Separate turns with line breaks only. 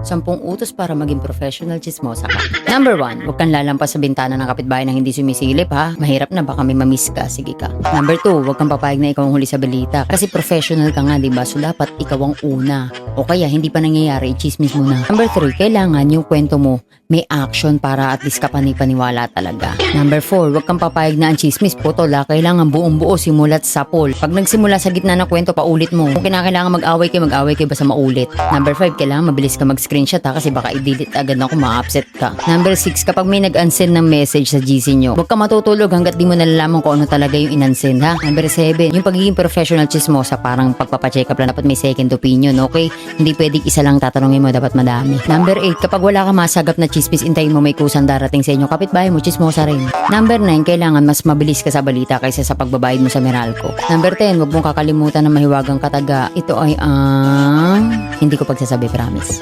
10 utos para maging professional chismosa ka. Number 1, huwag kang lalampas sa bintana ng kapitbahay na hindi sumisilip ha. Mahirap na baka may mamiss ka, sige ka. Number 2, huwag kang papayag na ikaw ang huli sa balita. Kasi professional ka nga, diba? So dapat ikaw ang una. O kaya hindi pa nangyayari, i-chismis mo na. Number 3, kailangan yung kwento mo may action para at least kapani-paniwala talaga. Number 4, huwag kang papayag na ang chismis putol ha. Kailangan buong-buo simulat sa poll. Pag nagsimula sa gitna ng kwento, paulit mo. Kung kinakailangan mag-away kayo basta maulit. Number 5, kailangan mabilis ka mag-screenshot ha kasi baka i-delete agad na kung ma-upset ka. Number 6, kapag may nag-unsend ng message sa GC nyo, huwag ka matutulog hanggat di mo nalalaman kung ano talaga yung in-unsend ha. Number 7, yung pagiging professional chismosa parang pagpapacheck up lang, dapat may second opinion, okay? Hindi pwedeng isa lang tatanungin mo, dapat madami. Number 8, kapag wala ka masagap na chismis, intayin mo may kusang darating sa inyo, kapitbahay mo, chismosa rin. Number 9, kailangan mas mabilis ka sa balita kaysa sa pagbabayad mo sa Meralco. Number 10, huwag mong kakalimutan na mahiwagang kataga. Ito ay ang hindi ko pagsasabi, promise.